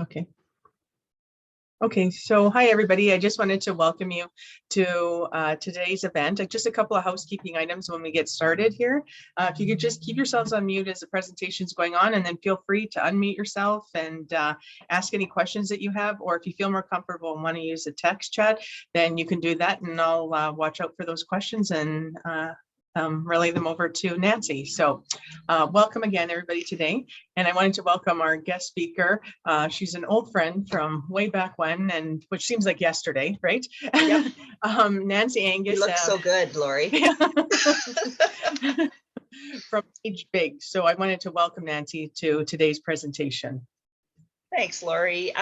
Okay. Okay, so hi everybody. I just wanted to welcome you to today's event. Just a couple of housekeeping items when we get started here. If you could just keep yourselves on mute as the presentation is going on, and then feel free to unmute yourself and ask any questions that you have, or if you feel more comfortable and want to use a text chat, then you can do that, and I'll watch out for those questions and relay them over to Nancy. So welcome again everybody today, and I wanted to welcome our guest speaker. She's an old friend from way back when, and which seems like yesterday, right? Yep. Nancy Angus. You look so good, Lori. From Age Big. So I wanted to welcome Nancy to today's presentation. Thanks, Lori.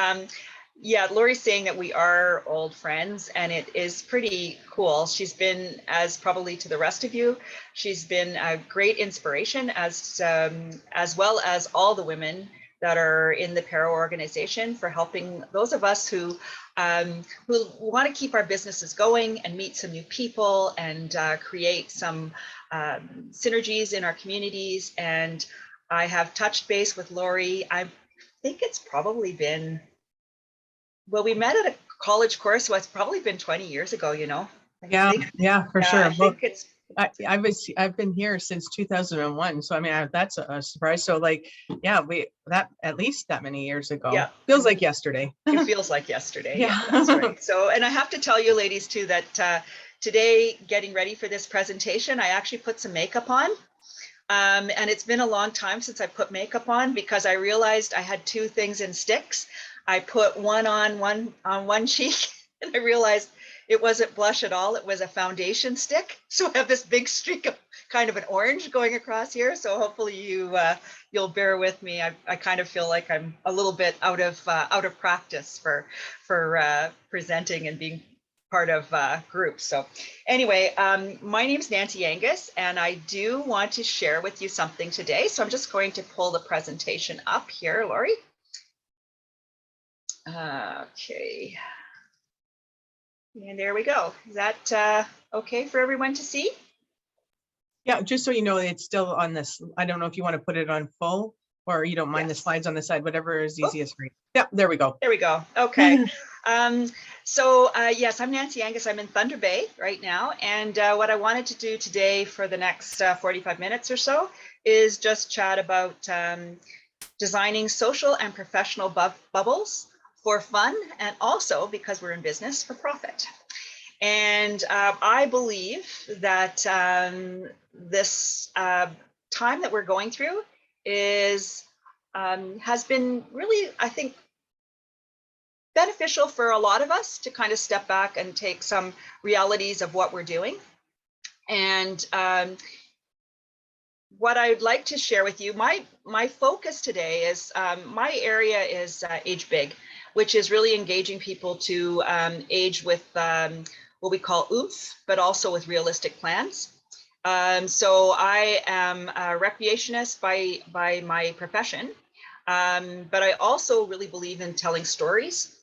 Yeah, Lori's saying that we are old friends, and it is pretty cool. She's been, as probably to the rest of you, she's been a great inspiration as well as all the women that are in the Paro organization for helping those of us who want to keep our businesses going and meet some new people and create some synergies in our communities. And I have touched base with Lori. I think it's probably been, well, we met at a college course, so it's probably been 20 years ago, you know. Yeah, for sure. I think it's I've been here since 2001, so I mean that's a surprise. So like, yeah, that at least that many years ago. Yeah, feels like yesterday. It feels like yesterday. Yeah, that's right. So, and I have to tell you, ladies, too, that today, getting ready for this presentation, I actually put some makeup on. And it's been a long time since I put makeup on because I realized I had two things in sticks. I put one on one cheek, and I realized it wasn't blush at all. It was a foundation stick. So I have this big streak of kind of an orange going across here. So hopefully you'll bear with me. I kind of feel like I'm a little bit out of practice for presenting and being part of groups. So anyway, my name is Nancy Angus, and I do want to share with you something today. So I'm just going to pull the presentation up here, Lori. Okay. And there we go. Is that okay for everyone to see? Yeah, just so you know, it's still on this. I don't know if you want to put it on full or you don't mind the slides on the side, whatever is easiest for you. Yeah, there we go. There we go. Okay. So yes, I'm Nancy Angus. I'm in Thunder Bay right now. And what I wanted to do today for the next 45 minutes or so is just chat about designing social and professional bubbles for fun, and also, because we're in business, for profit. And I believe that this time that we're going through is has been really, I think, beneficial for a lot of us to kind of step back and take some realities of what we're doing. And what I'd like to share with you, my focus today is, my area is Age Big, which is really engaging people to age with what we call oomph, but also with realistic plans. So I am a recreationist by my profession, but I also really believe in telling stories.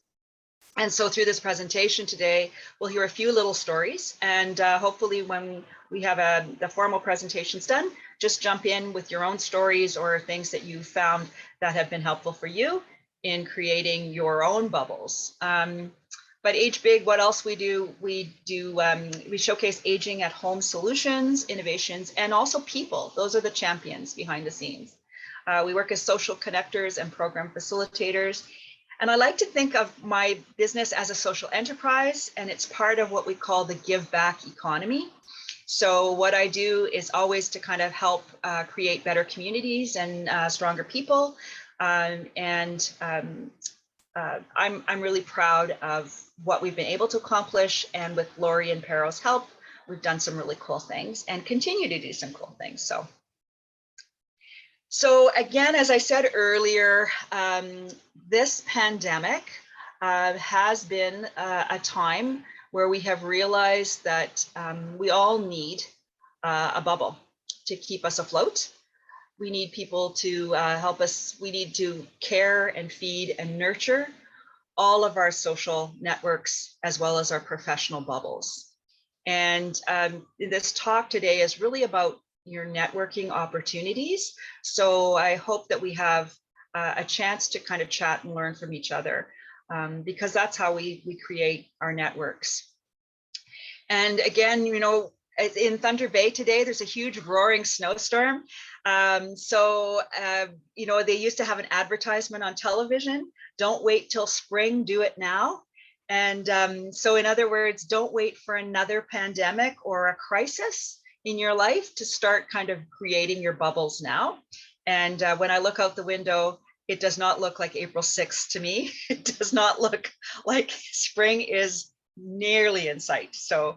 And so through this presentation today, we'll hear a few little stories, and hopefully when we have the formal presentations done, just jump in with your own stories or things that you found that have been helpful for you in creating your own bubbles. But Age Big, what else we do? We showcase aging at home solutions, innovations, and also people. Those are the champions behind the scenes. We work as social connectors and program facilitators. And I like to think of my business as a social enterprise, and it's part of what we call the give back economy. So what I do is always to kind of help create better communities and stronger people. I'm really proud of what we've been able to accomplish, and with Lori and Paro's help, we've done some really cool things and continue to do some cool things. So again, as I said earlier, this pandemic has been a time where we have realized that we all need a bubble to keep us afloat. We need people to help us. We need to care and feed and nurture all of our social networks as well as our professional bubbles. And this talk today is really about your networking opportunities. So I hope that we have a chance to kind of chat and learn from each other, because that's how we create our networks. And again, you know, in Thunder Bay today, there's a huge roaring snowstorm. You know, they used to have an advertisement on television: don't wait till spring, do it now. And so in other words, don't wait for another pandemic or a crisis in your life to start kind of creating your bubbles now. And when I look out the window, it does not look like April 6th to me. It does not look like spring is nearly in sight. So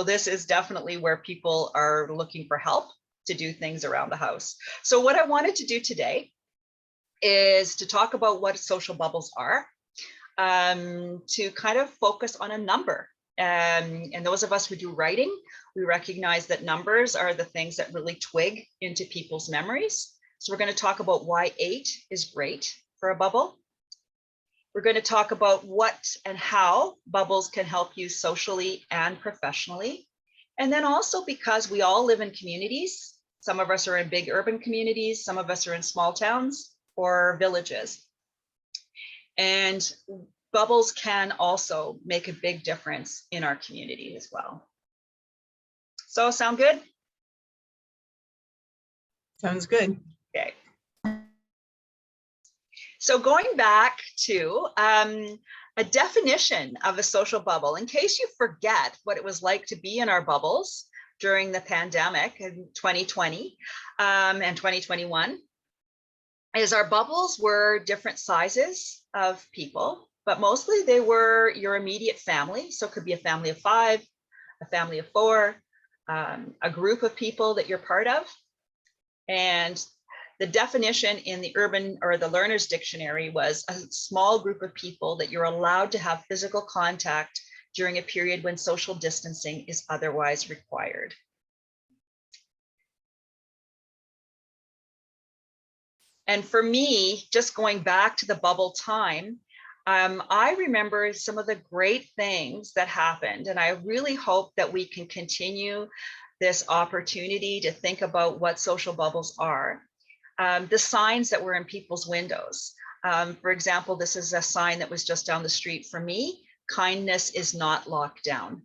this is definitely where people are looking for help to do things around the house. So what I wanted to do today is to talk about what social bubbles are, to kind of focus on a number. And those of us who do writing, we recognize that numbers are the things that really twig into people's memories. So we're going to talk about why 8 is great for a bubble. We're going to talk about what and how bubbles can help you socially and professionally. And then also, because we all live in communities, some of us are in big urban communities, some of us are in small towns or villages. And bubbles can also make a big difference in our community as well. So sound good? Sounds good. Okay. So going back to a definition of a social bubble, in case you forget what it was like to be in our bubbles during the pandemic in 2020 and 2021, is our bubbles were different sizes of people, but mostly they were your immediate family. So it could be a family of 5, a family of 4, a group of people that you're part of. And the definition in the Urban or the Learner's Dictionary was a small group of people that you're allowed to have physical contact during a period when social distancing is otherwise required. And for me, just going back to the bubble time, I remember some of the great things that happened. And I really hope that we can continue this opportunity to think about what social bubbles are. The signs that were in people's windows. For example, this is a sign that was just down the street from me: kindness is not locked down.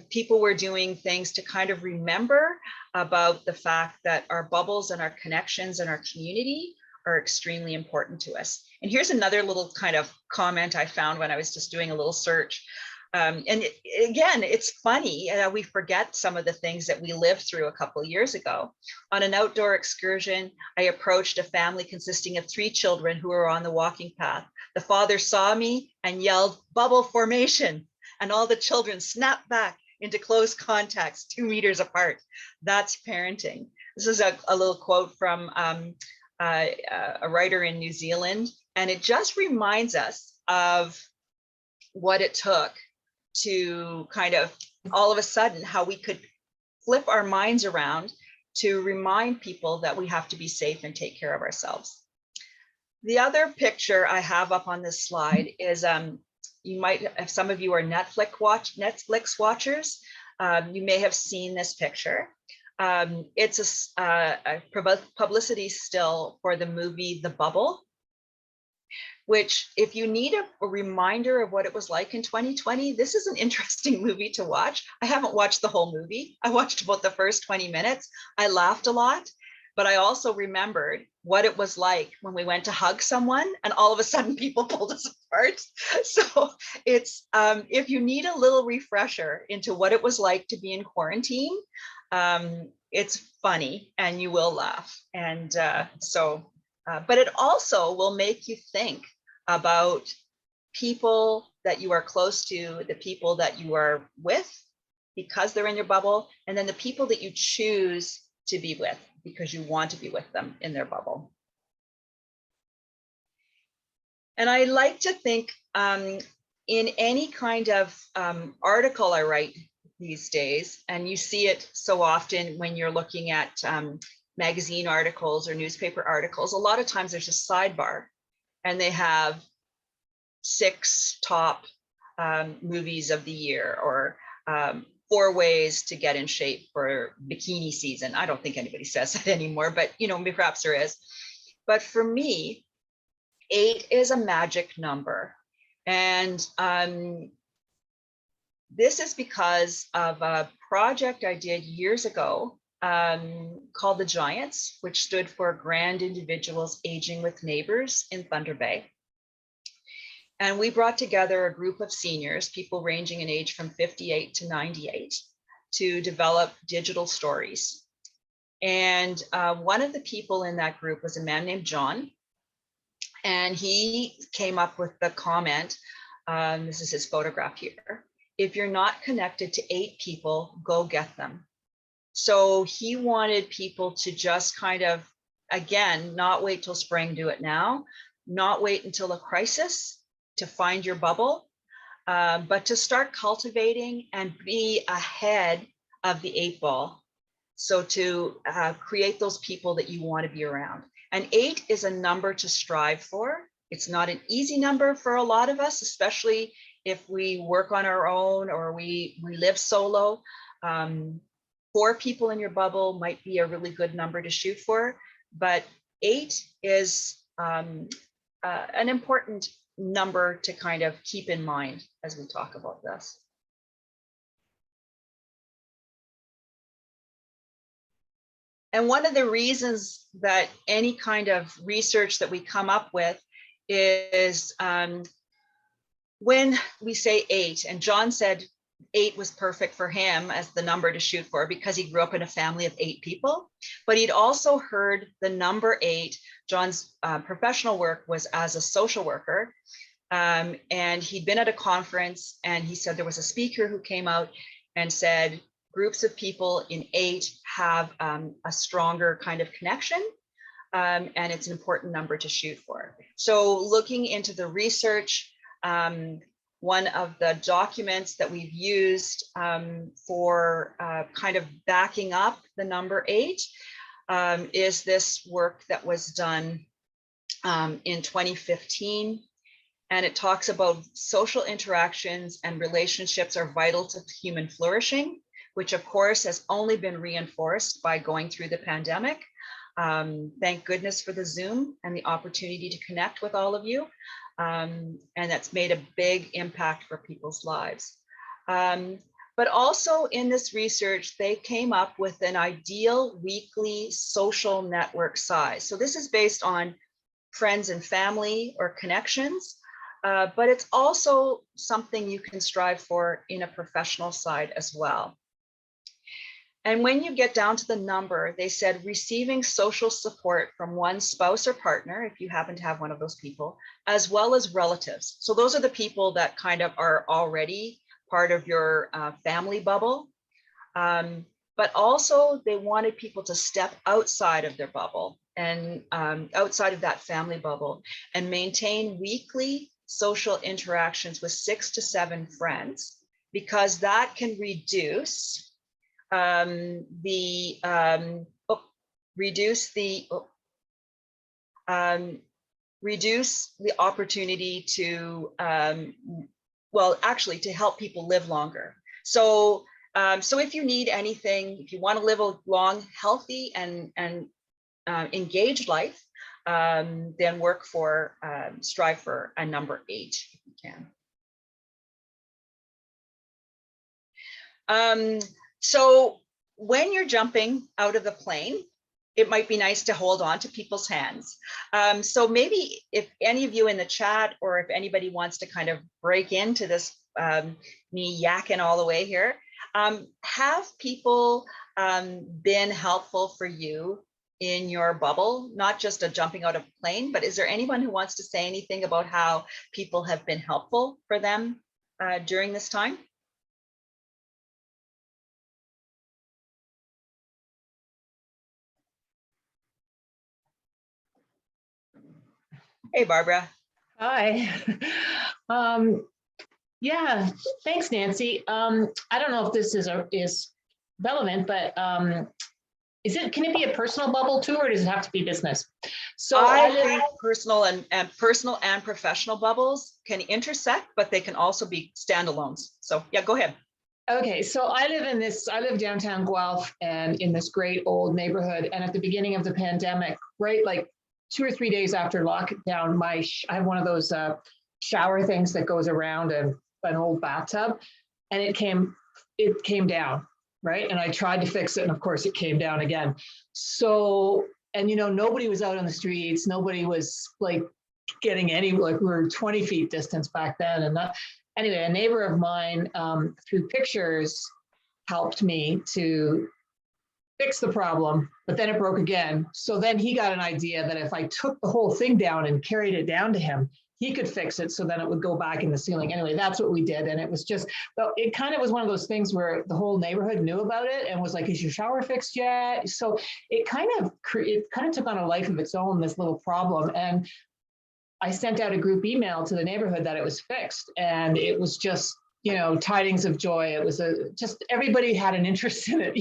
People were doing things to kind of remember about the fact that our bubbles and our connections and our community are extremely important to us. And here's another little kind of comment I found when I was just doing a little search. Again, it's funny, we forget some of the things that we lived through a couple of years ago. On an outdoor excursion, I approached a family consisting of 3 children who were on the walking path. The father saw me and yelled, "Bubble formation," and all the children snapped back into close contacts 2 meters apart. That's parenting. This is a little quote from a writer in New Zealand, and it just reminds us of what it took to kind of all of a sudden how we could flip our minds around to remind people that we have to be safe and take care of ourselves. The other picture I have up on this slide is, you might, if some of you are Netflix watchers, you may have seen this picture. It's a publicity still for the movie The Bubble, which, if you need a reminder of what it was like in 2020, this is an interesting movie to watch. I haven't watched the whole movie. I watched about the first 20 minutes. I laughed a lot, but I also remembered what it was like when we went to hug someone and all of a sudden people pulled us apart. So it's, if you need a little refresher into what it was like to be in quarantine, it's funny and you will laugh. And but it also will make you think about people that you are close to, the people that you are with because they're in your bubble, and then the people that you choose to be with because you want to be with them in their bubble. And I like to think in any kind of article I write these days, and you see it so often when you're looking at magazine articles or newspaper articles, a lot of times there's a sidebar and they have 6 top movies of the year, or 4 ways to get in shape for bikini season. I don't think anybody says that anymore, but you know, perhaps there is. But for me, 8 is a magic number. And this is because of a project I did years ago called the Giants, which stood for Grand Individuals Aging with Neighbors in Thunder Bay. And we brought together a group of seniors, people ranging in age from 58 to 98, to develop digital stories. And one of the people in that group was a man named John. And he came up with the comment, this is his photograph here, if you're not connected to 8 people, go get them. So he wanted people to just kind of, again, not wait till spring, do it now, not wait until a crisis to find your bubble, but to start cultivating and be ahead of the 8 ball. So to create those people that you want to be around. And 8 is a number to strive for. It's not an easy number for a lot of us, especially if we work on our own or we live solo. 4 people in your bubble might be a really good number to shoot for, but 8 is an important number to kind of keep in mind as we talk about this. And one of the reasons that any kind of research that we come up with is when we say 8, and John said 8 was perfect for him as the number to shoot for because he grew up in a family of 8 people, but he'd also heard the number 8. John's professional work was as a social worker, and he'd been at a conference and he said there was a speaker who came out and said, groups of people in 8 have a stronger kind of connection, and it's an important number to shoot for. So looking into the research, one of the documents that we've used for kind of backing up the number 8 is this work that was done in 2015. And it talks about social interactions and relationships are vital to human flourishing, which of course has only been reinforced by going through the pandemic. Thank goodness for the Zoom and the opportunity to connect with all of you. And that's made a big impact for people's lives. But also in this research, they came up with an ideal weekly social network size. So this is based on friends and family or connections, but it's also something you can strive for in a professional side as well. And when you get down to the number, they said receiving social support from one spouse or partner, if you happen to have one of those people, as well as relatives. So those are the people that kind of are already part of your family bubble. But also they wanted people to step outside of their bubble and outside of that family bubble and maintain weekly social interactions with 6 to 7 friends, because that can reduce reduce the opportunity to, well, actually to help people live longer. So, so if you need anything, if you want to live a long, healthy and engaged life, then strive for a number 8 if you can. So when you're jumping out of the plane, it might be nice to hold on to people's hands. So maybe if any of you in the chat, or if anybody wants to kind of break into this, me yakking all the way here, have people been helpful for you in your bubble, not just a jumping out of a plane, but is there anyone who wants to say anything about how people have been helpful for them during this time? Hey, Barbara. Hi. Yeah, thanks, Nancy. I don't know if this is relevant, but can it be a personal bubble too, or does it have to be business? So I think personal and professional bubbles can intersect, but they can also be standalones. So yeah, go ahead. Okay, so I live downtown Guelph and in this great old neighborhood. And at the beginning of the pandemic, right, like 2 or 3 days after lockdown, I have one of those shower things that goes around an old bathtub, and it came down, right? And I tried to fix it, and of course it came down again. So, and nobody was out on the streets. Nobody was like getting we were 20 feet distance back then. And anyway, a neighbor of mine, through pictures, helped me to fix the problem, but then it broke again. So then he got an idea that if I took the whole thing down and carried it down to him, he could fix it, so then it would go back in the ceiling. Anyway, that's what we did. And it was just, well, it kind of was one of those things where the whole neighborhood knew about it and was like, is your shower fixed yet? So it kind of took on a life of its own, this little problem. And I sent out a group email to the neighborhood that it was fixed, and it was just, tidings of joy. It was just everybody had an interest in it,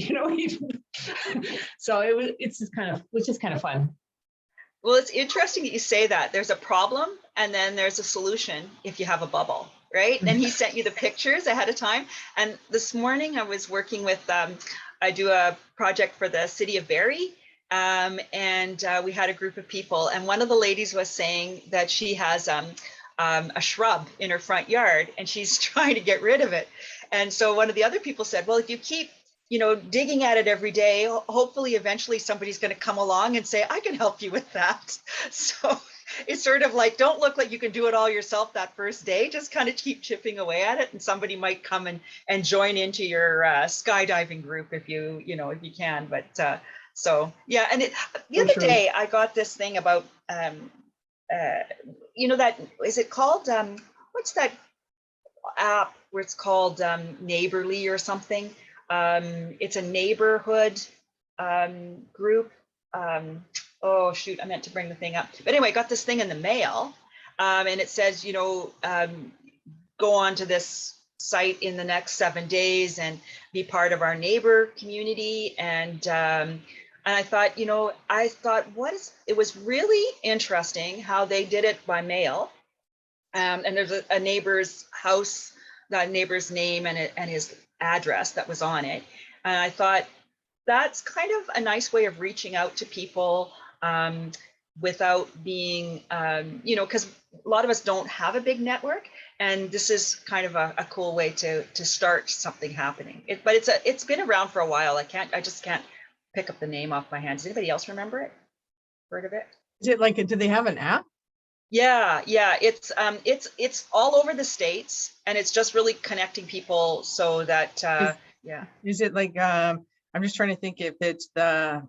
so it's just kind of fun. Well, it's interesting that you say that. There's a problem and then there's a solution if you have a bubble, right? And he sent you the pictures ahead of time. And this morning I was working with, I do a project for the city of Barrie, and we had a group of people. And one of the ladies was saying that she has a shrub in her front yard and she's trying to get rid of it. And so one of the other people said, well, if you keep digging at it every day, hopefully eventually somebody's going to come along and say, I can help you with that. So it's sort of like, don't look like you can do it all yourself that first day, just kind of keep chipping away at it. And somebody might come and join into your skydiving group if you can. But so, yeah. And the other day I got this thing about, that, is it called, what's that app where it's called Neighborly or something? It's a neighborhood group. Oh shoot, I meant to bring the thing up. But anyway, I got this thing in the mail, and it says, go on to this site in the next 7 days and be part of our neighbor community. And I thought, it was really interesting how they did it by mail. And there's a neighbor's house, that neighbor's name and his address that was on it. And I thought that's kind of a nice way of reaching out to people without being, because a lot of us don't have a big network. And this is kind of a cool way to start something happening. But it's been around for a while. I just can't pick up the name off my hand. Does anybody else remember it? Heard of it? Is it like, do they have an app? Yeah. It's all over the States, and it's just really connecting people so that, yeah. Is it like, I'm just trying to think if it's the,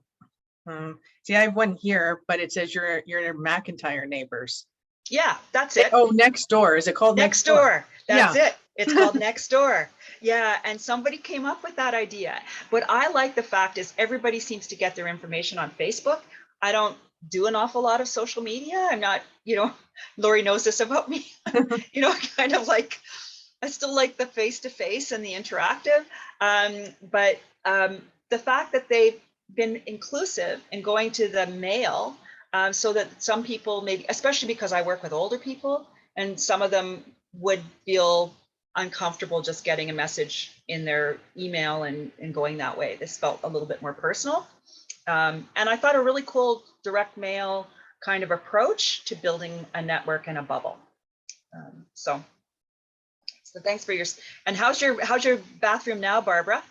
see, I have one here, but it says your McIntyre neighbors. Yeah, that's it. Oh, Nextdoor. Is it called Nextdoor? That's it. It's called Nextdoor. Yeah, and somebody came up with that idea. What I like the fact is everybody seems to get their information on Facebook. I don't do an awful lot of social media. I'm not, Lori knows this about me, kind of like, I still like the face-to-face and the interactive. But the fact that they've been inclusive in going to the mail, so that some people maybe, especially because I work with older people, and some of them would feel uncomfortable just getting a message in their email and going that way. This felt a little bit more personal. And I thought a really cool direct mail kind of approach to building a network and a bubble. So thanks for yours. And how's your bathroom now, Barbara?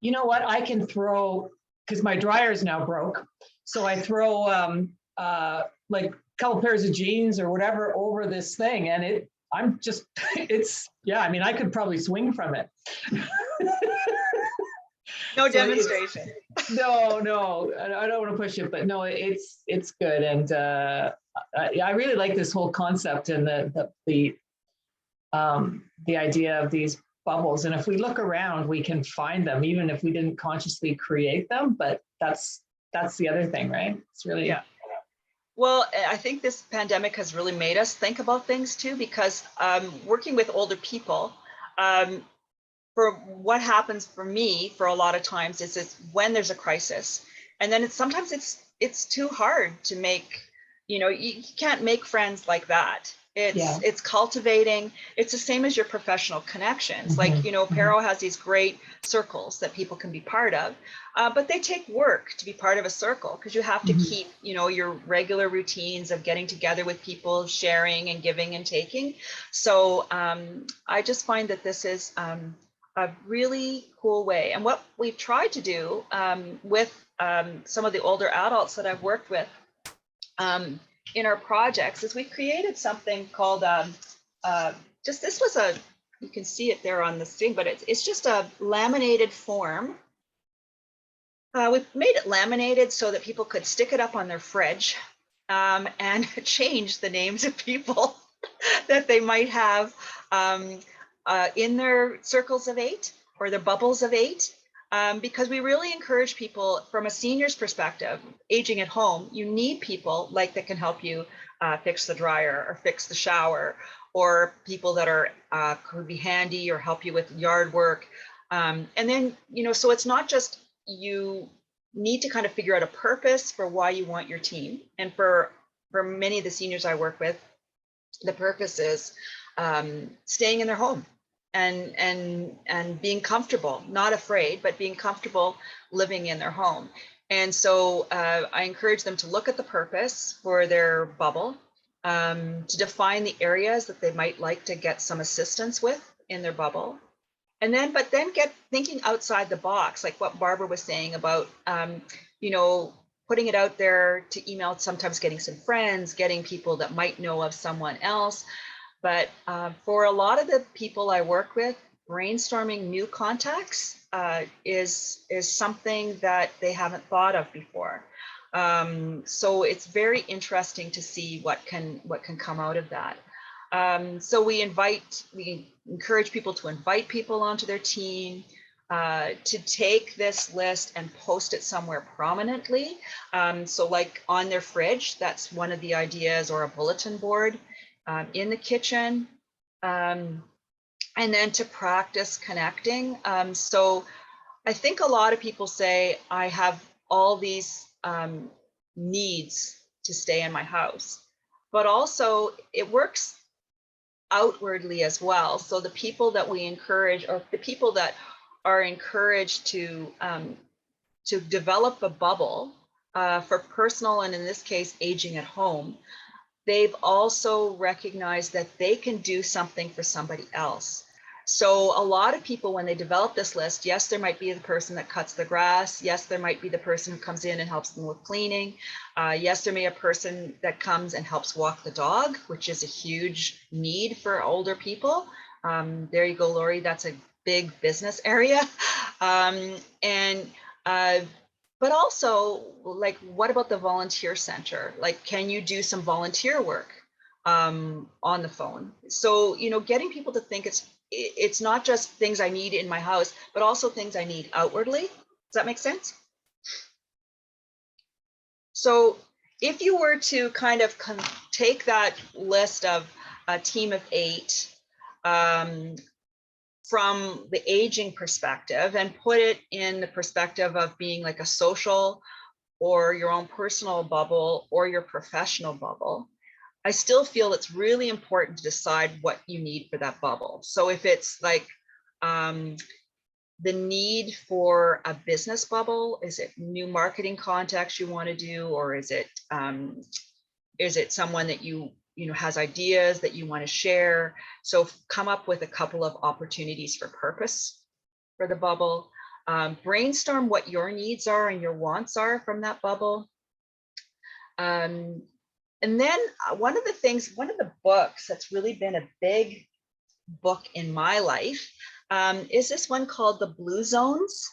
You know what? I can throw, because my dryer is now broke. So I throw like a couple pairs of jeans or whatever over this thing. And I could probably swing from it. No demonstration. No, I don't want to push it, but no, it's good. And I really like this whole concept and the idea of these bubbles. And if we look around, we can find them, even if we didn't consciously create them. But that's the other thing, right? It's really, yeah. Well, I think this pandemic has really made us think about things too, because working with older people, for what happens for me for a lot of times is it's when there's a crisis, and then sometimes it's too hard to make, you can't make friends like that Yeah. It's cultivating. It's the same as your professional connections. Like, you know, Paro has these great circles that people can be part of, but they take work to be part of a circle, because you have to keep, you know, your regular routines of getting together with people, sharing and giving and taking. So I just find that this is a really cool way. And what we've tried to do with some of the older adults that I've worked with in our projects is we created something called just, this was a, you can see it there on the thing, but it's just a laminated form. We've made it laminated so that people could stick it up on their fridge and change the names of people that they might have in their circles of 8 or their bubbles of 8. Because we really encourage people from a senior's perspective, aging at home, you need people like that can help you fix the dryer or fix the shower, or people that are could be handy or help you with yard work. And then, you know, so it's not just, you need to kind of figure out a purpose for why you want your team. And for many of the seniors I work with, the purpose is staying in their home and being comfortable, not afraid, but being comfortable living in their home. And so I encourage them to look at the purpose for their bubble, to define the areas that they might like to get some assistance with in their bubble. And then, but then get thinking outside the box, like what Barbara was saying about, you know, putting it out there to email, sometimes getting some friends, getting people that might know of someone else. But for a lot of the people I work with, brainstorming new contacts is something that they haven't thought of before. So it's very interesting to see what can come out of that. So we encourage people to invite people onto their team, to take this list and post it somewhere prominently. So like on their fridge, that's one of the ideas, or a bulletin board. In the kitchen, and then to practice connecting. So I think a lot of people say, I have all these needs to stay in my house, but also it works outwardly as well. So the people that we encourage, or the people that are encouraged to develop a bubble for personal, and in this case, aging at home, they've also recognized that they can do something for somebody else. So a lot of people, when they develop this list, yes, there might be the person that cuts the grass. Yes, there might be the person who comes in and helps them with cleaning. Yes, there may be a person that comes and helps walk the dog, which is a huge need for older people. There you go, Lori, that's a big business area. But also, like, what about the volunteer center? Like, can you do some volunteer work on the phone? So, you know, getting people to think it's not just things I need in my house, but also things I need outwardly. Does that make sense? So if you were to kind of take that list of a team of 8, from the aging perspective, and put it in the perspective of being like a social or your own personal bubble or your professional bubble, I still feel it's really important to decide what you need for that bubble. So if it's like the need for a business bubble, is it new marketing contacts you want to do, or is it someone that you know has ideas that you want to share? So come up with a couple of opportunities for purpose for the bubble. Brainstorm what your needs are and your wants are from that bubble. And then one of the books that's really been a big book in my life is this one called The Blue Zones.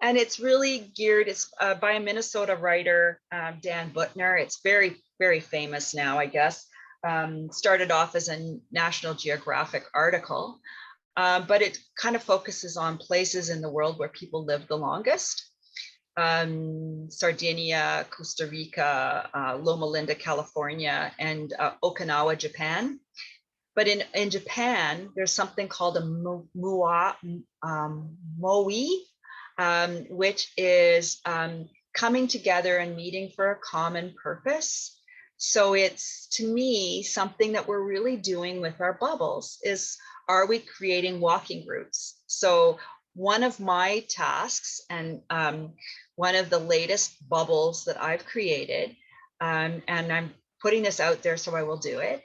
And it's really geared, it's by a Minnesota writer, Dan Buettner. It's very, very famous now, I guess. Started off as a National Geographic article, but it kind of focuses on places in the world where people live the longest. Sardinia, Costa Rica, Loma Linda, California, and Okinawa, Japan. But in Japan, there's something called a moe, which is coming together and meeting for a common purpose. So it's, to me, something that we're really doing with our bubbles is, are we creating walking groups? So one of my tasks, and one of the latest bubbles that I've created, and I'm putting this out there, so I will do it.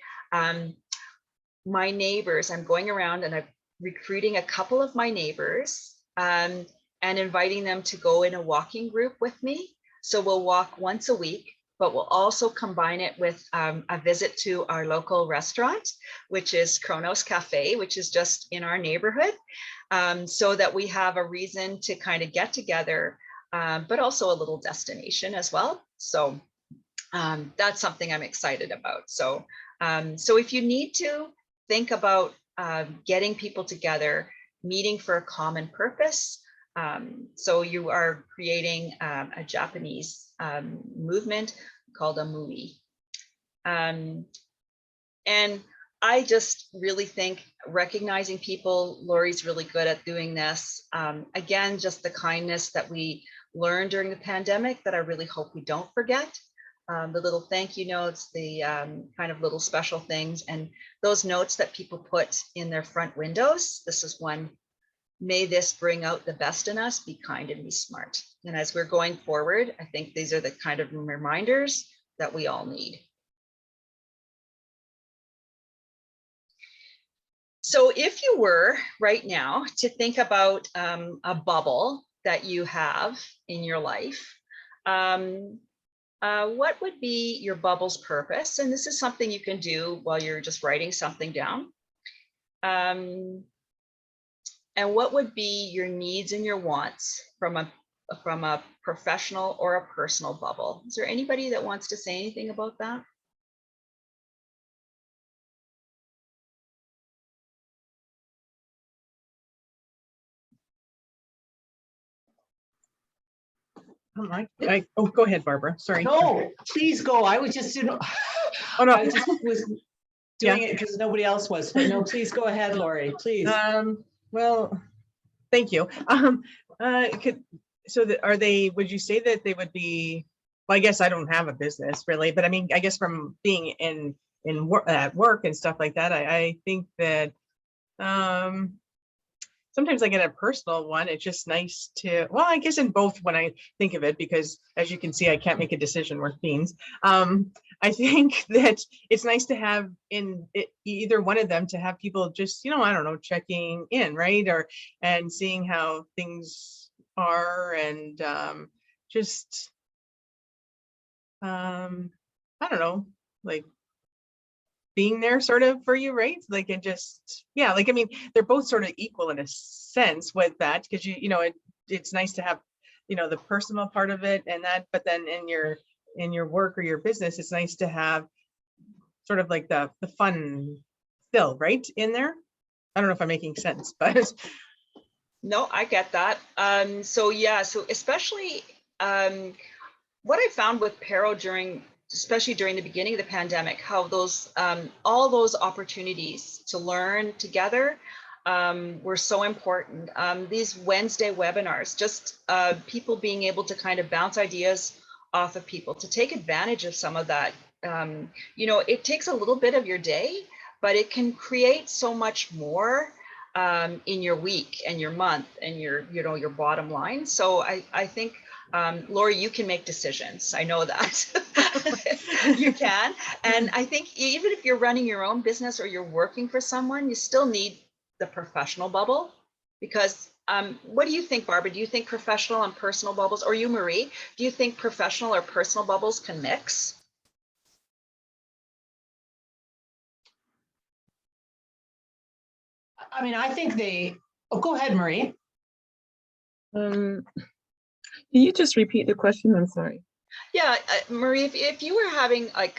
My neighbors, I'm going around and I'm recruiting a couple of my neighbors, and inviting them to go in a walking group with me. So we'll walk once a week, but we'll also combine it with a visit to our local restaurant, which is Kronos Cafe, which is just in our neighborhood, so that we have a reason to kind of get together, but also a little destination as well. So that's something I'm excited about. So, so if you need to think about getting people together, meeting for a common purpose. So you are creating a Japanese movement called a MUI. And I just really think recognizing people, Lori's really good at doing this. Again, just the kindness that we learned during the pandemic that I really hope we don't forget. The little thank you notes, the kind of little special things, and those notes that people put in their front windows. This is one: may this bring out the best in us, be kind and be smart. And as we're going forward, I think these are the kind of reminders that we all need. So if you were right now to think about a bubble that you have in your life, what would be your bubble's purpose? And this is something you can do while you're just writing something down. And what would be your needs and your wants from a professional or a personal bubble? Is there anybody that wants to say anything about that? Oh, go ahead, Barbara. Sorry. No, please go. I was just, Oh, no. I just was doing it because nobody else was, but no, please go ahead, Lori, please. Well, thank you. So are they, would you say that they would be, well, I guess I don't have a business really, but I mean, I guess from being in work, at work and stuff like that, I think that sometimes I get a personal one. It's just nice to, well, I guess in both when I think of it, because as you can see, I can't make a decision worth beans. I think that it's nice to have in either one of them, to have people just, I don't know, checking in, right? And seeing how things are, and just, I don't know, like being there sort of for you, right? Like, it just, yeah, like, I mean, they're both sort of equal in a sense with that, because it's nice to have, the personal part of it and that, but then in your work or your business, it's nice to have sort of like the fun still, right, in there. I don't know if I'm making sense, but no, I get that. So yeah, so especially what I found with Pero especially during the beginning of the pandemic, how those all those opportunities to learn together were so important. These Wednesday webinars, just people being able to kind of bounce ideas off of people, to take advantage of some of that. It takes a little bit of your day, but it can create so much more in your week and your month and your bottom line. So I think, Lori, you can make decisions. I know that. You can. And I think even if you're running your own business or you're working for someone, you still need the professional bubble. Because what do you think, Barbara? Do you think professional and personal bubbles, or you, Marie, do you think professional or personal bubbles can mix? I mean, I think go ahead, Marie. Can you just repeat the question? I'm sorry. Yeah, Marie, if you were having like,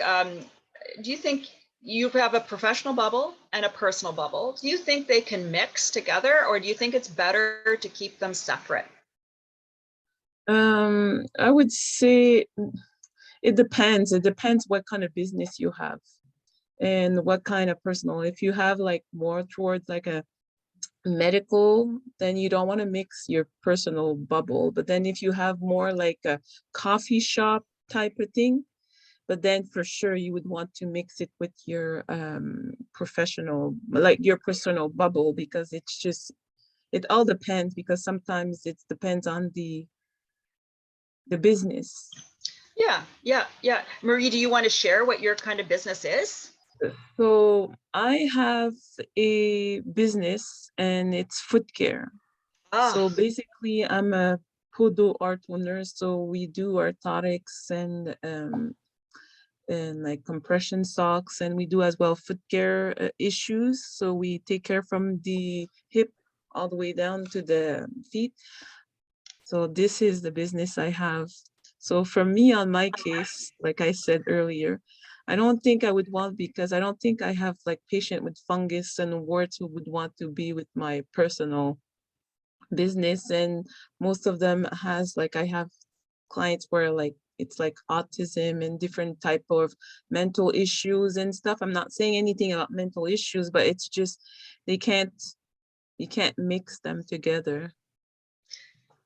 do you think you have a professional bubble and a personal bubble? Do you think they can mix together, or do you think it's better to keep them separate? I would say it depends. It depends what kind of business you have and what kind of personal. If you have like more towards like a medical, then you don't want to mix your personal bubble. But then if you have more like a coffee shop type of thing, but then for sure you would want to mix it with your professional, like your personal bubble, because it's just, it all depends, because sometimes it depends on the business. Yeah. Marie, do you want to share what your kind of business is? So I have a business and it's foot care. Ah, So basically I'm a Podo art owner. So we do orthotics and like compression socks, and we do as well foot care issues. So we take care from the hip all the way down to the feet. So this is the business I have. So for me, on my case, like I said earlier, I don't think I would want, because I don't think I have like patient with fungus and warts who would want to be with my personal business. And most of them has, like, I have clients where like it's like autism and different type of mental issues and stuff. I'm not saying anything about mental issues, but it's just you can't mix them together.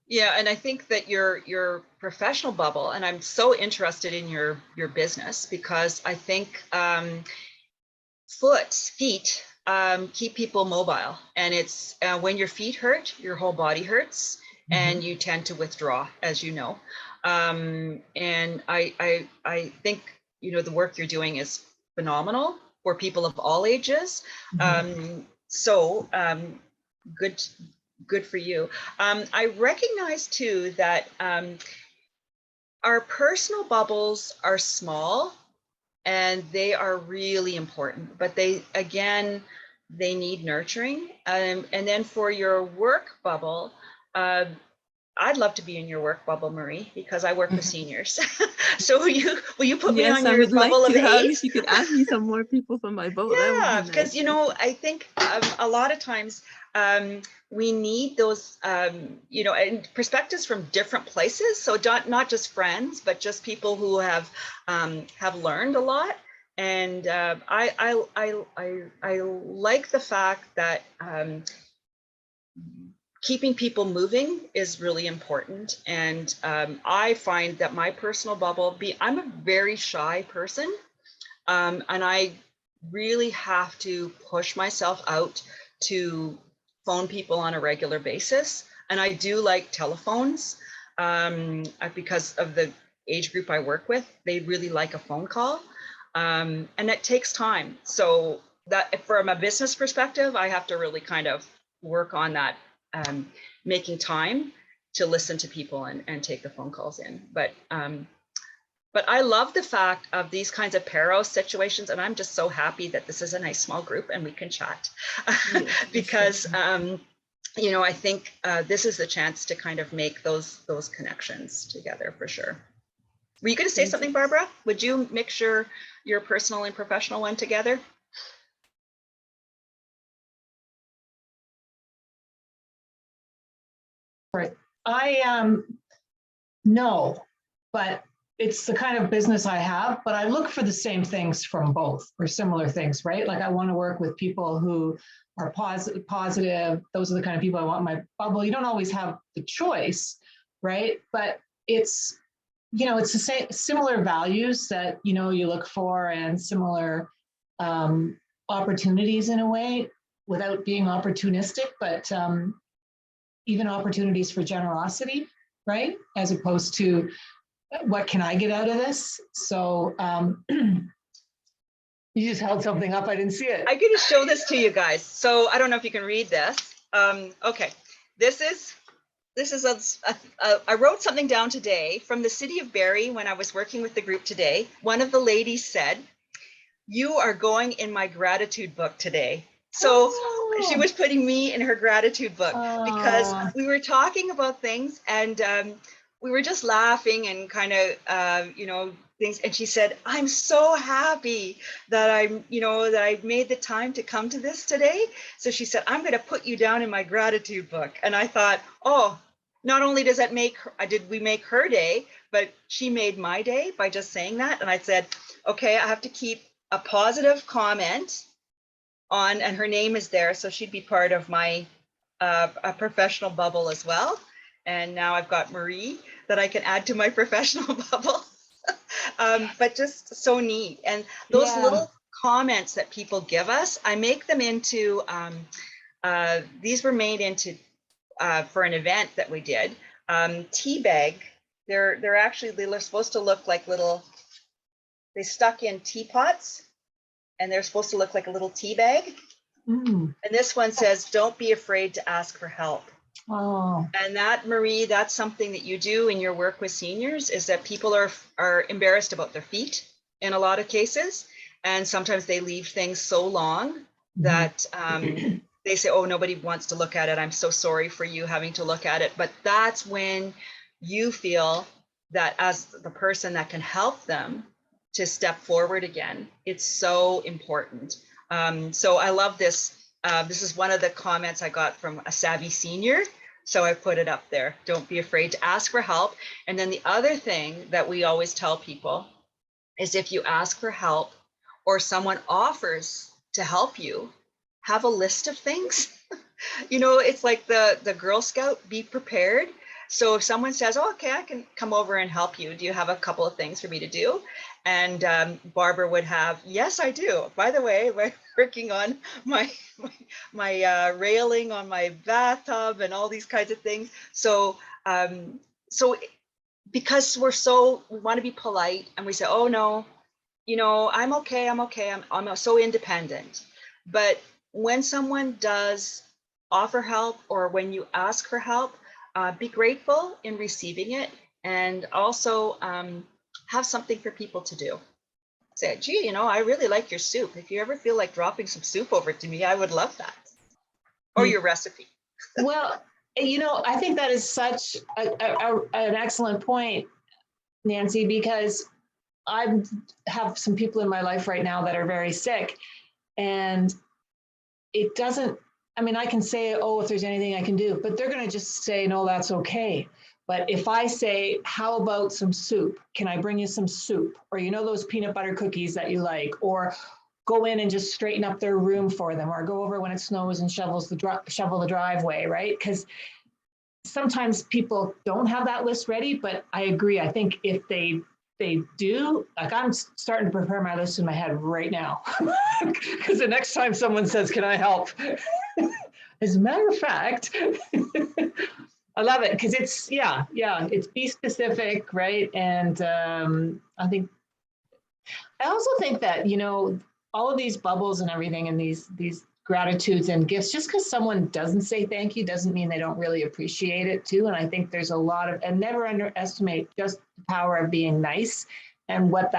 yeah, and I think that your professional bubble, and I'm so interested in your business because I think feet keep people mobile, and it's when your feet hurt, your whole body hurts, and you tend to withdraw, as you know. And I think the work you're doing is phenomenal for people of all ages. So good for you. I recognize too that our personal bubbles are small and they are really important, but they need nurturing. And then for your work bubble, I'd love to be in your work bubble, Marie, because I work with seniors. So will you put me Yes, on I your would like bubble of to have, 8? if you could add me some more people from my bubble, that would Yeah, be because nice. I think a lot of times we need those and perspectives from different places. So not just friends, but just people who have learned a lot. And I like the fact that keeping people moving is really important. And I find that my personal bubble, I'm a very shy person. And I really have to push myself out to phone people on a regular basis. And I do like telephones because of the age group I work with. They really like a phone call. And that takes time. So that from a business perspective, I have to really kind of work on that, making time to listen to people and take the phone calls in. But I love the fact of these kinds of paro situations, and I'm just so happy that this is a nice small group and we can chat because I think this is the chance to kind of make those connections together for sure. Were you going to say something, Barbara? Would you mix your personal and professional one together? Right. No, but it's the kind of business I have, but I look for the same things from both, or similar things, right? Like I want to work with people who are positive. Those are the kind of people I want in my bubble. You don't always have the choice, right? But it's it's the same, similar values that you look for, and similar opportunities in a way, without being opportunistic, but even opportunities for generosity, right? As opposed to what can I get out of this? So you just held something up. I didn't see it. I'm going to show this to you guys. So I don't know if you can read this. Okay, this is I wrote something down today from the city of Barrie when I was working with the group today. One of the ladies said, "You are going in my gratitude book today." So she was putting me in her gratitude book because we were talking about things, and we were just laughing and kind of things. And she said, "I'm so happy that I made the time to come to this today." So she said, "I'm going to put you down in my gratitude book." And I thought, oh, not only does that did we make her day, but she made my day by just saying that. And I said, okay, I have to keep a positive comment on, and her name is there, so she'd be part of my a professional bubble as well. And now I've got Marie that I can add to my professional bubble. But just so neat. And those Yeah. little comments that people give us, I make them into, these were made into, for an event that we did, tea bag. They're actually, they're supposed to look like little, they stuck in teapots, and they're supposed to look like a little tea bag. Mm. And this one says, don't be afraid to ask for help. Oh. And that, Marie, that's something that you do in your work with seniors, is that people are embarrassed about their feet in a lot of cases. And sometimes they leave things so long that they say, oh, nobody wants to look at it. I'm so sorry for you having to look at it. But that's when you feel that as the person that can help them to step forward again, it's so important. So I love this. This is one of the comments I got from a savvy senior. So I put it up there. Don't be afraid to ask for help. And then the other thing that we always tell people is, if you ask for help or someone offers to help you, have a list of things. You know, it's like the Girl Scout, be prepared. So if someone says, oh, okay, I can come over and help you, do you have a couple of things for me to do? And Barbara would have, yes, I do. By the way, we're working on my railing on my bathtub and all these kinds of things. So because we want to be polite, and we say, oh no, you know, I'm okay, I'm so independent. But when someone does offer help, or when you ask for help, be grateful in receiving it, and also have something for people to do. Say, gee, you know, I really like your soup. If you ever feel like dropping some soup over to me, I would love that. Or your recipe. Well, you know, I think that is such an excellent point, Nancy, because I have some people in my life right now that are very sick, and it doesn't, I mean, I can say, oh, if there's anything I can do, but they're going to just say, no, that's okay. But if I say, how about some soup? Can I bring you some soup? Or, you know, those peanut butter cookies that you like, or go in and just straighten up their room for them, or go over when it snows and shovel the driveway, right? Because sometimes people don't have that list ready, but I agree. I think if they do, like, I'm starting to prepare my list in my head right now, because the next time someone says, can I help? As a matter of fact, I love it, because it's, it's be specific, right? And I also think that, you know, all of these bubbles and everything, and these gratitudes and gifts, just because someone doesn't say thank you doesn't mean they don't really appreciate it too. And I think there's a lot of, and never underestimate just the power of being nice, and what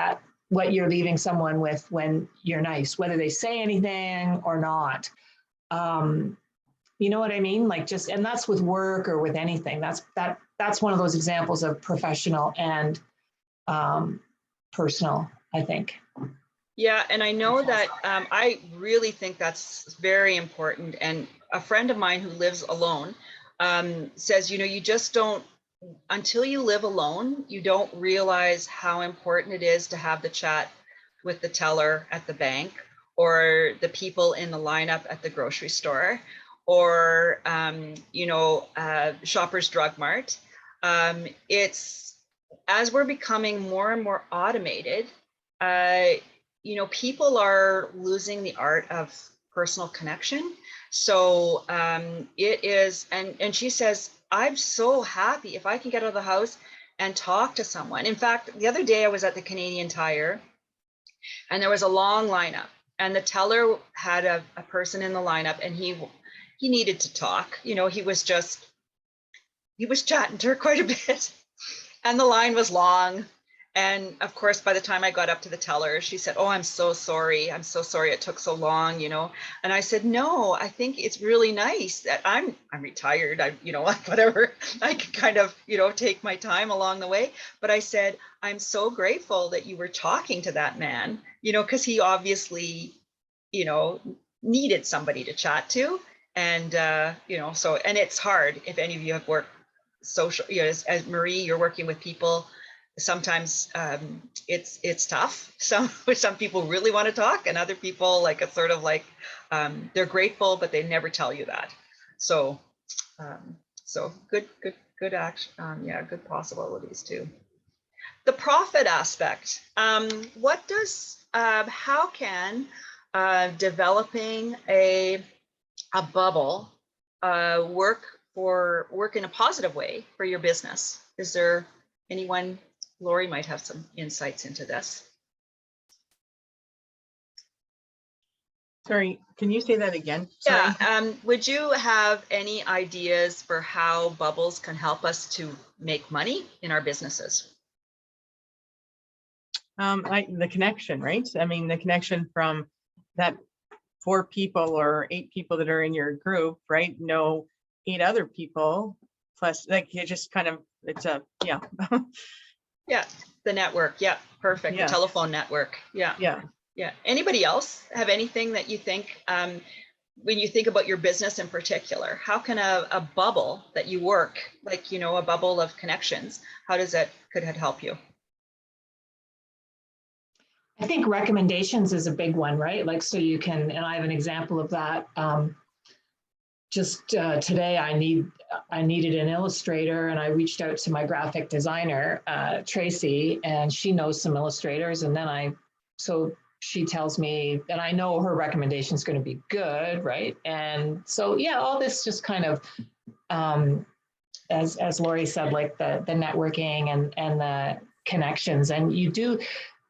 you're leaving someone with when you're nice, whether they say anything or not. You know what I mean? Like, just, and that's with work or with anything. That's one of those examples of professional and personal, I think. Yeah, and I know that I really think that's very important. And a friend of mine who lives alone says, you know, you just don't, until you live alone, you don't realize how important it is to have the chat with the teller at the bank, or the people in the lineup at the grocery store, or, you know, Shoppers Drug Mart. It's, as we're becoming more and more automated, you know, people are losing the art of personal connection. So it is, and she says, I'm so happy if I can get out of the house and talk to someone. In fact, the other day I was at the Canadian Tire, and there was a long lineup, and the teller had a person in the lineup, and he needed to talk. You know, he was chatting to her quite a bit, and the line was long. And of course, by the time I got up to the teller, she said, oh, I'm so sorry. I'm so sorry it took so long, you know. And I said, no, I think it's really nice that I'm retired. You know, whatever, I can kind of, you know, take my time along the way. But I said, I'm so grateful that you were talking to that man, you know, because he obviously, you know, needed somebody to chat to. And, you know, so, and it's hard if any of you have worked social, you know, as Marie, you're working with people. Sometimes it's tough. Some people really want to talk, and other people, like, it's sort of like they're grateful, but they never tell you that. So so good action. Yeah, good possibilities too. the profit aspect. How can developing a bubble work in a positive way for your business? Is there anyone? Lori might have some insights into this. Sorry, can you say that again? Sorry. Yeah, would you have any ideas for how bubbles can help us to make money in our businesses? The connection, right? I mean, the connection from that 4 people or 8 people that are in your group, right? Know 8 other people, plus like you just kind of, it's a, yeah. Yeah, the network. Yeah, perfect. Yeah. The telephone network. Yeah. Yeah. Yeah. Anybody else have anything that you think, when you think about your business in particular, how can a bubble that you work, like, you know, a bubble of connections, could it help you? I think recommendations is a big one, right? Like, so you can, and I have an example of that. Just today, I needed an illustrator, and I reached out to my graphic designer, Tracy, and she knows some illustrators. And then so she tells me, and I know her recommendation is going to be good, right? And so, yeah, all this just kind of, as Lori said, like the networking and the connections, and you do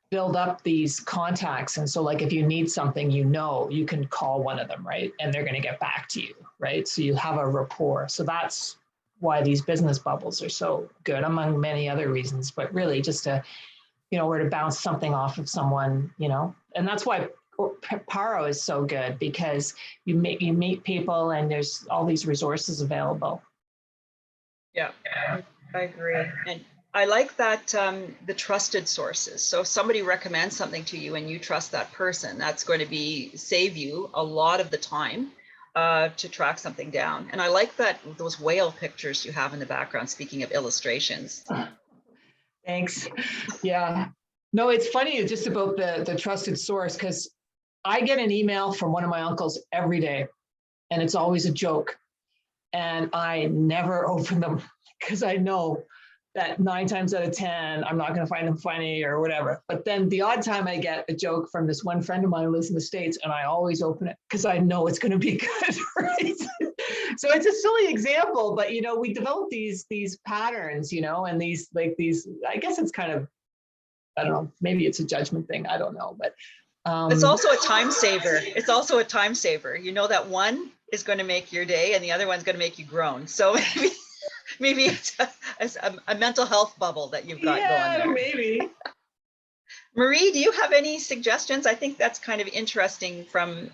build up these contacts. And so like, if you need something, you can call one of them, right? And they're going to get back to you, right? So you have a rapport. So that's why these business bubbles are so good, among many other reasons, but really just to, where to bounce something off of someone, and that's why Paro is so good, because you meet people and there's all these resources available. Yeah, I agree. And I like that, the trusted sources. So if somebody recommends something to you and you trust that person, that's going to save you a lot of the time to track something down. And I like that, those whale pictures you have in the background, speaking of illustrations. Thanks. Yeah. No, it's funny just about the trusted source, because I get an email from one of my uncles every day, and it's always a joke. And I never open them, because I know that 9 times out of 10, I'm not going to find them funny or whatever. But then the odd time I get a joke from this one friend of mine who lives in the States, and I always open it because I know it's going to be good, right? So it's a silly example, but, we develop these patterns, and these, I guess it's kind of, I don't know, maybe it's a judgment thing. I don't know, but. It's also a time saver. It's also a time saver. You know that one is going to make your day and the other one's going to make you groan. So maybe it's a mental health bubble that you've got going there. Maybe. Marie, do you have any suggestions? I think that's kind of interesting from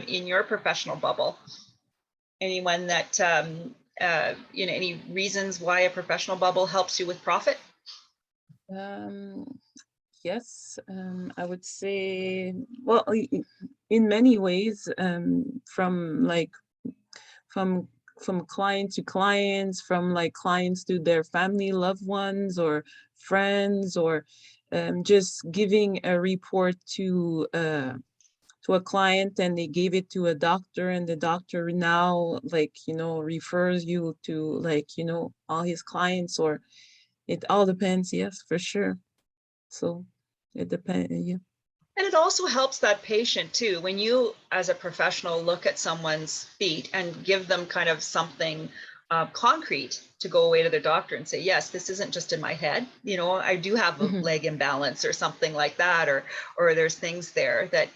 in your professional bubble. Anyone that, any reasons why a professional bubble helps you with profit? Yes, I would say, well, in many ways, from client to clients, from like clients to their family, loved ones, or friends, or just giving a report to a client, and they gave it to a doctor, and the doctor now refers you to all his clients, or it all depends. Yes, for sure. So it depends. Yeah. And it also helps that patient too, when you as a professional look at someone's feet and give them kind of something concrete to go away to their doctor and say, yes, this isn't just in my head, I do have a leg imbalance or something like that, or there's things there that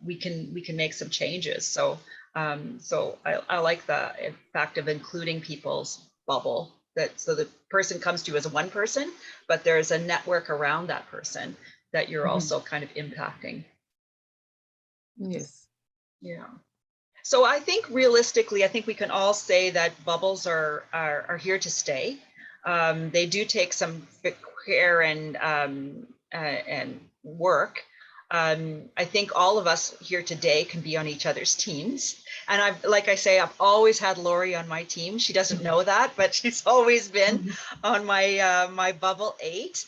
we can make some changes. So I like the fact of including people's bubble, so the person comes to you as one person, but there's a network around that person that you're also kind of impacting. Yes. Yeah. So I think realistically, I think we can all say that bubbles are here to stay. They do take some care and work. I think all of us here today can be on each other's teams. And I've always had Lori on my team. She doesn't know that, but she's always been on my bubble 8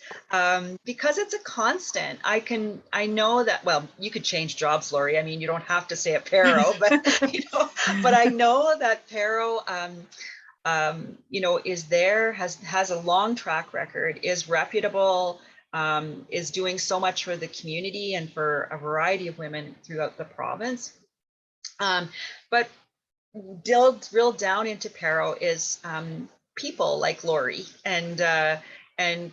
because it's a constant. I know that, well, you could change jobs, Lori. I mean, you don't have to stay at Paro, but, but I know that Paro, you know, is there, has a long track record, is reputable, is doing so much for the community and for a variety of women throughout the province. But drilled down into Paro is people like Lori and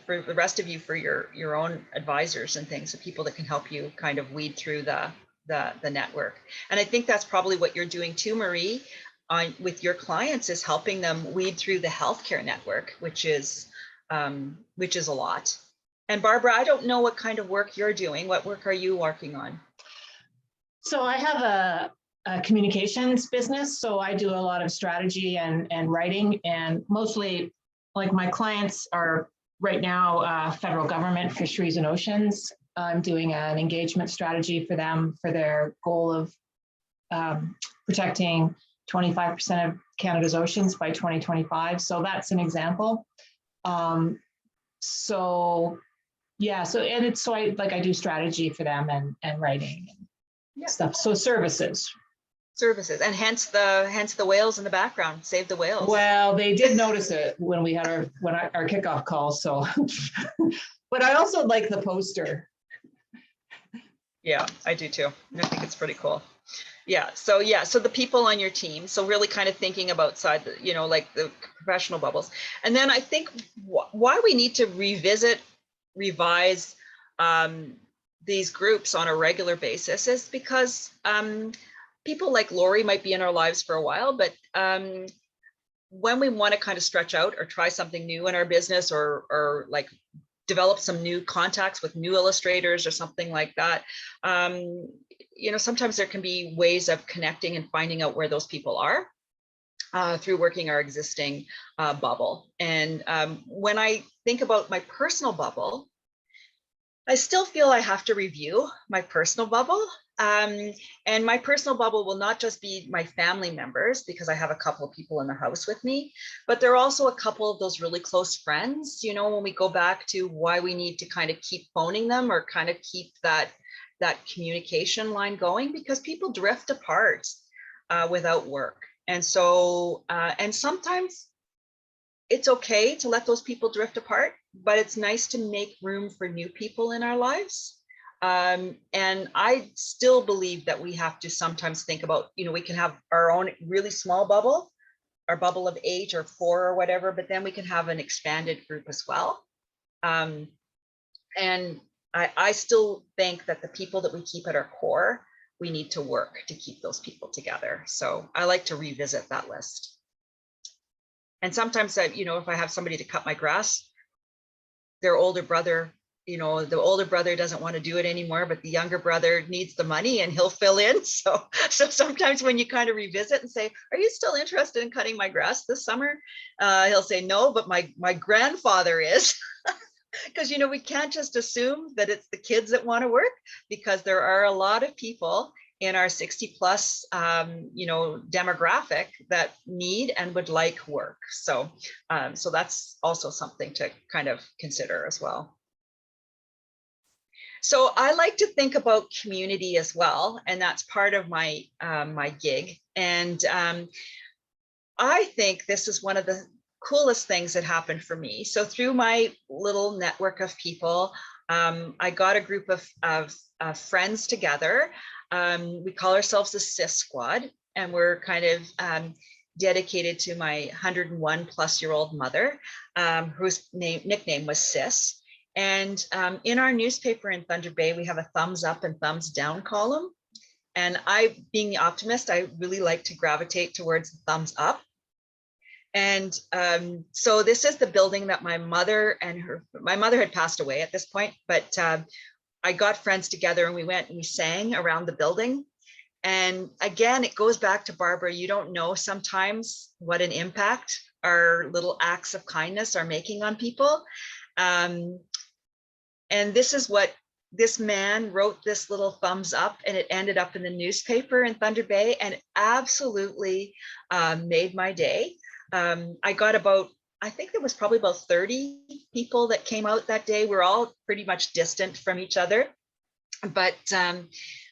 for the rest of you, for your own advisors and things, the people that can help you kind of weed through the network. And I think that's probably what you're doing too, Marie, with your clients, is helping them weed through the healthcare network, which is a lot. And Barbara, I don't know what kind of work you're doing. What work are you working on? So I have a communications business. So I do a lot of strategy and writing, and mostly like my clients are right now federal government, fisheries and oceans. I'm doing an engagement strategy for them for their goal of protecting 25% of Canada's oceans by 2025. So that's an example. So yeah, so and it's so I do strategy for them and writing and stuff. So services, and hence the whales in the background. Save the whales. Well, they did notice it when we had our kickoff call. So, but I also like the poster. Yeah, I do too. I think it's pretty cool. Yeah. So the people on your team. So really kind of thinking about outside the, you know, like the professional bubbles. And then I think why we need to revise these groups on a regular basis is because people like Lori might be in our lives for a while, but when we want to kind of stretch out or try something new in our business, or like develop some new contacts with new illustrators or something like that, you know, sometimes there can be ways of connecting and finding out where those people are through working our existing bubble. And when I think about my personal bubble, I still feel I have to review my personal bubble. And my personal bubble will not just be my family members, because I have a couple of people in the house with me, but there are also a couple of those really close friends, you know, when we go back to why we need to kind of keep phoning them or kind of keep that communication line going, because people drift apart without work. And so, and sometimes it's okay to let those people drift apart, but it's nice to make room for new people in our lives. And I still believe that we have to sometimes think about, you know, we can have our own really small bubble, our bubble of 8 or 4 or whatever, but then we can have an expanded group as well. And I still think that the people that we keep at our core, we need to work to keep those people together. So I like to revisit that list. And sometimes you know, if I have somebody to cut my grass, their older brother, you know, the older brother doesn't want to do it anymore, but the younger brother needs the money and he'll fill in. So sometimes when you kind of revisit and say, are you still interested in cutting my grass this summer? He'll say, no, but my grandfather is. Because, you know, we can't just assume that it's the kids that want to work, because there are a lot of people in our 60 plus, you know, demographic that need and would like work. So, so that's also something to kind of consider as well. So I like to think about community as well, and that's part of my my gig. And I think this is one of the coolest things that happened for me. So through my little network of people, I got a group of friends together. We call ourselves the Sis Squad, and we're kind of dedicated to my 101-plus-year-old mother, whose nickname was Sis. And in our newspaper in Thunder Bay, we have a thumbs up and thumbs down column. And I, being the optimist, I really like to gravitate towards the thumbs up. And so this is the building that my mother had passed away at this point, but I got friends together and we went and we sang around the building. And again, it goes back to Barbara, you don't know sometimes what an impact our little acts of kindness are making on people. And this is what this man wrote, this little thumbs up, and it ended up in the newspaper in Thunder Bay, and it absolutely made my day. I got about, I think there was probably about 30 people that came out that day. We're all pretty much distant from each other, but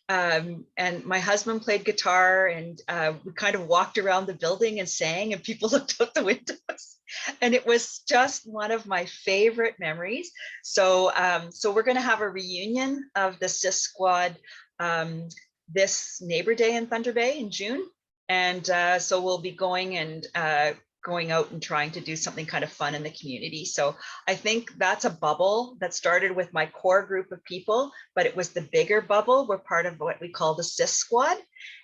And my husband played guitar, and we kind of walked around the building and sang, and people looked out the windows. And it was just one of my favorite memories. So, so we're going to have a reunion of the CIS squad this Neighbor Day in Thunder Bay in June. And so we'll be going out and trying to do something kind of fun in the community. So I think that's a bubble that started with my core group of people, but it was the bigger bubble. We're part of what we call the CIS squad.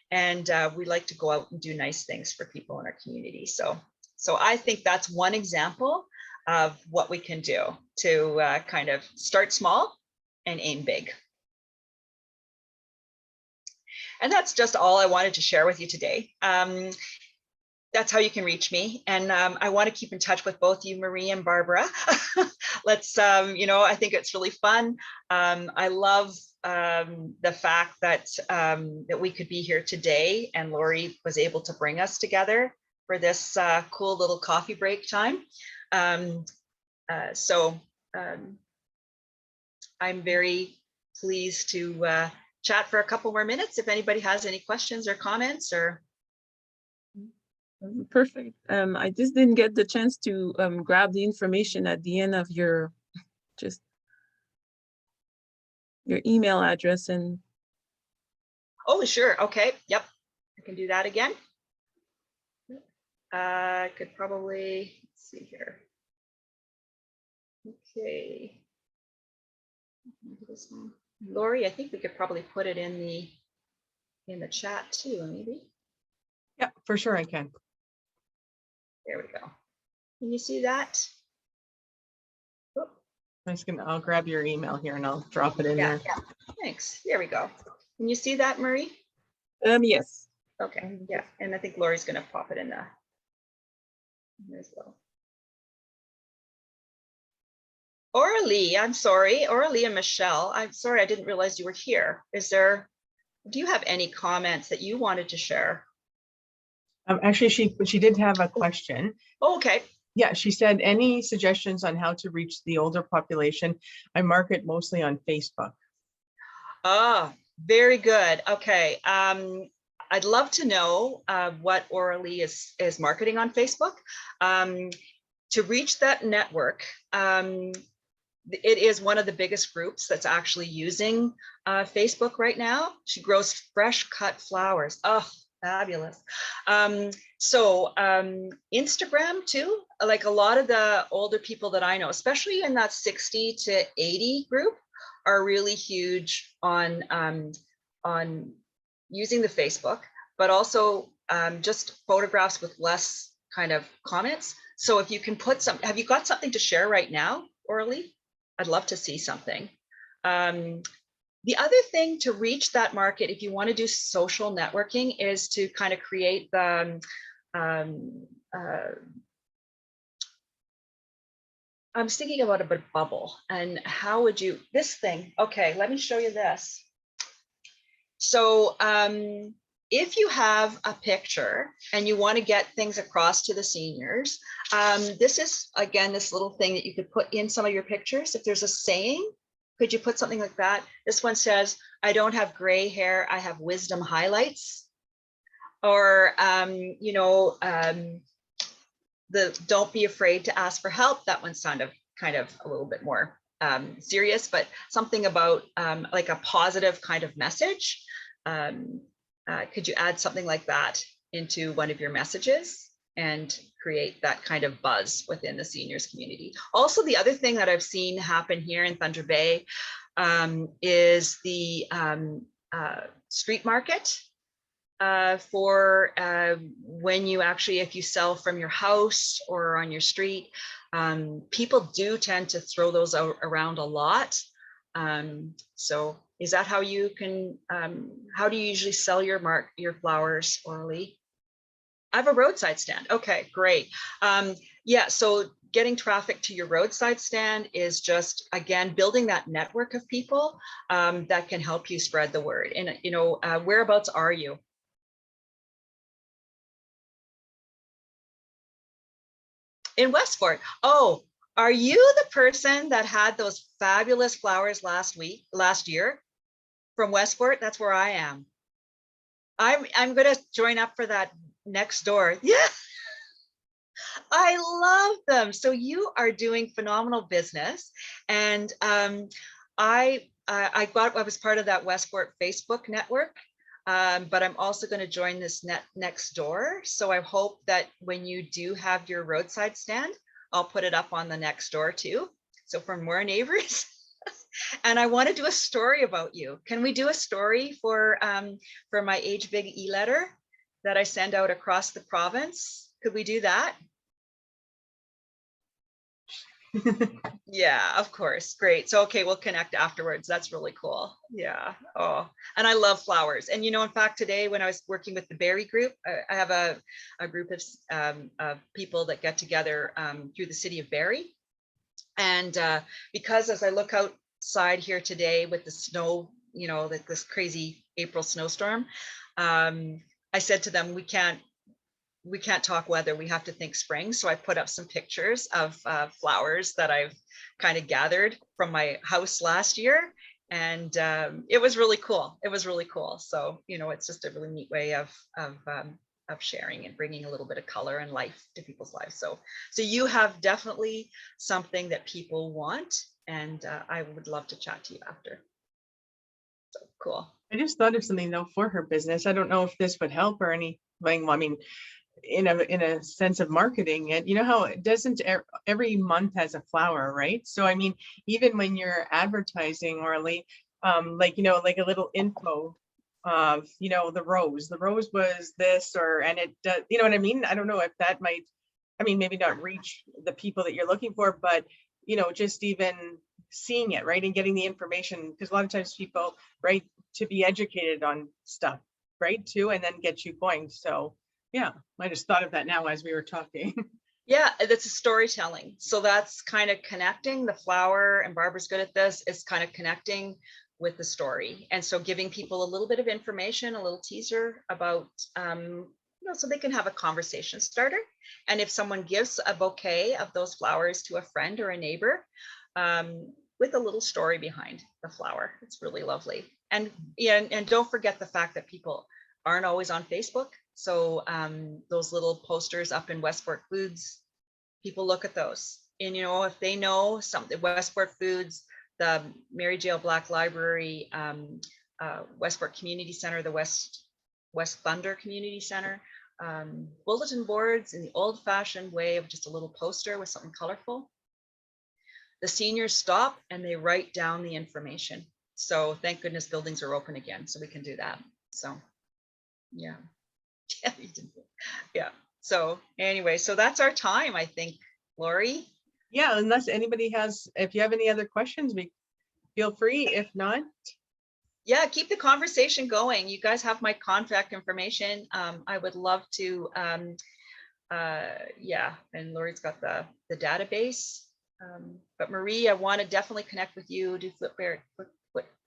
And we like to go out and do nice things for people in our community. So I think that's one example of what we can do to kind of start small and aim big. And that's just all I wanted to share with you today. That's how you can reach me. And I want to keep in touch with both you, Marie and Barbara. Let's, you know, I think it's really fun. I love the fact that that we could be here today, and Lori was able to bring us together for this cool little coffee break time. I'm very pleased to chat for a couple more minutes if anybody has any questions or comments or. Perfect. I just didn't get the chance to grab the information at the end of your email address and. Oh, sure. Okay. Yep. I can do that again. I could probably, let's see here. Okay. This one. Lori, I think we could probably put it in the chat too, maybe. Yeah, for sure I can. There we go. Can you see that? Oh. I'll grab your email here and I'll drop it in there. Yeah. Thanks. There we go. Can you see that, Marie? Yes. Okay. Yeah. And I think Lori's going to pop it in there as well. Aurelie, I'm sorry. Aurelie and Michelle, I'm sorry, I didn't realize you were here. Do you have any comments that you wanted to share? Actually, she did have a question. Oh, okay. Yeah, she said, any suggestions on how to reach the older population? I market mostly on Facebook. Ah, very good. Okay. I'd love to know what Aurelie is marketing on Facebook. To reach that network, it is one of the biggest groups that's actually using Facebook right now. She grows fresh cut flowers. Oh, fabulous. Instagram too, like a lot of the older people that I know, especially in that 60 to 80 group, are really huge on using the Facebook, but also just photographs with less kind of comments. So if you can put some, have you got something to share right now, Aurelie? I'd love to see something. The other thing to reach that market, if you want to do social networking, is to kind of create the, I'm thinking about a bubble, and how would you, this thing, okay, let me show you this. So if you have a picture and you want to get things across to the seniors, this is, again, this little thing that you could put in some of your pictures. If there's a saying, could you put something like that? This one says, I don't have gray hair, I have wisdom highlights. Or, you know, don't be afraid to ask for help. That one sounded kind of a little bit more serious, but something about like a positive kind of message. Could you add something like that into one of your messages and create that kind of buzz within the seniors community? Also, the other thing that I've seen happen here in Thunder Bay is the street market for when you actually, if you sell from your house or on your street, people do tend to throw those around a lot. So is that how you can, how do you usually sell your flowers, Aurelie? I have a roadside stand. Okay, great. Yeah, so getting traffic to your roadside stand is just, again, building that network of people that can help you spread the word. And, you know, whereabouts are you? In Westford. Oh, are you the person that had those fabulous flowers last year? from Westport. That's where I am. I'm gonna join up for that next door. Yeah, I love them. So you are doing phenomenal business, and I I was part of that Westport Facebook network, but I'm also going to join this next door. So I hope that when you do have your roadside stand, I'll put it up on the next door too. So for more neighbors. And I want to do a story about you. Can we do a story for my Age Big e-letter that I send out across the province? Could we do that? Yeah, of course. Great. So, okay, we'll connect afterwards. That's really cool. Yeah. Oh, and I love flowers. And, you know, in fact, today when I was working with the berry group, I have a group of people that get together through the city of Barrie. And because as I look outside here today with the snow, you know, like this crazy April snowstorm, I said to them, we can't talk weather, we have to think spring. So I put up some pictures of flowers that I've kind of gathered from my house last year. And it was really cool. It was really cool. So, you know, it's just a really neat way of sharing and bringing a little bit of color and life to people's lives. So you have definitely something that people want, and I would love to chat to you after. So cool. I just thought of something though for her business. I don't know if this would help or anything. I mean, in a sense of marketing it, you know how it doesn't every month has a flower, right? So I mean, even when you're advertising, or like you know, like a little info of, you know, the rose was this, or, and it does, you know what I mean? I don't know if that might, I mean, maybe not reach the people that you're looking for, but you know, just even seeing it, right, and getting the information, because a lot of times people, right, to be educated on stuff, right, too, and then get you going. So yeah, I just thought of that now as we were talking. Yeah, that's a storytelling. So that's kind of connecting the flower, and Barbara's good at this, is kind of connecting with the story. And so giving people a little bit of information, a little teaser about, you know, so they can have a conversation starter. And if someone gives a bouquet of those flowers to a friend or a neighbor, with a little story behind the flower, it's really lovely. And yeah, and don't forget the fact that people aren't always on Facebook. So those little posters up in Westport Foods, people look at those. And, you know, if they know something, Westport Foods, the Mary Jail Black Library, Westport Community Center, the West Thunder Community Center, bulletin boards in the old fashioned way of just a little poster with something colorful. The seniors stop and they write down the information. So thank goodness buildings are open again, so we can do that. So yeah. Yeah. So anyway, so that's our time, I think, Lori. Yeah, unless anybody has, if you have any other questions, feel free. If not, yeah, keep the conversation going. You guys have my contact information. I would love to, yeah, and Lori's got the database. But Marie, I want to definitely connect with you, do flip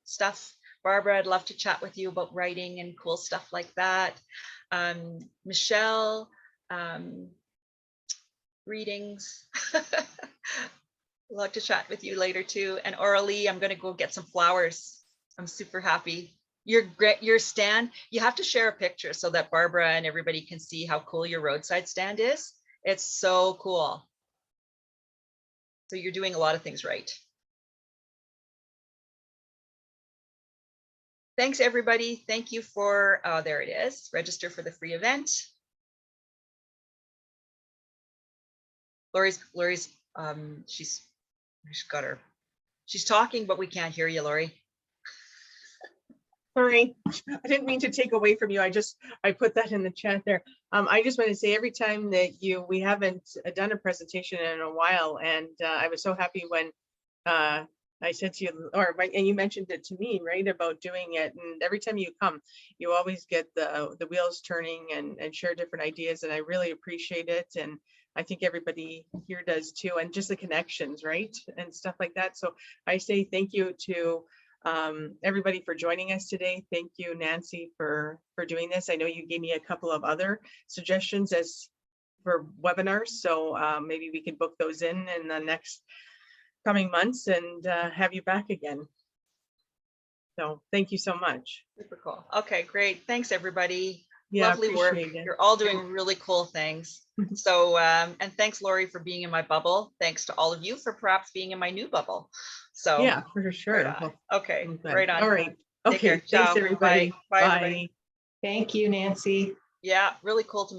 stuff. Barbara, I'd love to chat with you about writing and cool stuff like that. Michelle, greetings. Love to chat with you later too. And Aurelie, I'm going to go get some flowers. I'm super happy. Your stand, you have to share a picture so that Barbara and everybody can see how cool your roadside stand is. It's so cool. So you're doing a lot of things right. Thanks, everybody. Thank you for, oh, there it is. Register for the free event. Lori's, she's got her, she's talking, but we can't hear you, Lori. sorry, I didn't mean to take away from you. I put that in the chat there. I just want to say, every time that we haven't done a presentation in a while, and I was so happy when I said to you, and you mentioned it to me, right, about doing it. And every time you come, you always get the wheels turning and share different ideas, and I really appreciate it. And I think everybody here does too, and just the connections, right, and stuff like that. So I say thank you to everybody for joining us today. Thank you, Nancy, for doing this. I know you gave me a couple of other suggestions as for webinars, so maybe we can book those in the next coming months and have you back again. So thank you so much. Super cool. Okay, great. Thanks, everybody. Yeah, Lovely work. appreciate it. You're all doing really cool things. So, and thanks, Lori, for being in my bubble. Thanks to all of you for perhaps being in my new bubble. So, Yeah, for right sure. on. Well, Okay, I'm glad. right on. All right. Take care. Okay. Thanks, Ciao. everybody. Bye. Bye, everybody. Thank you, Nancy. Yeah, really cool to meet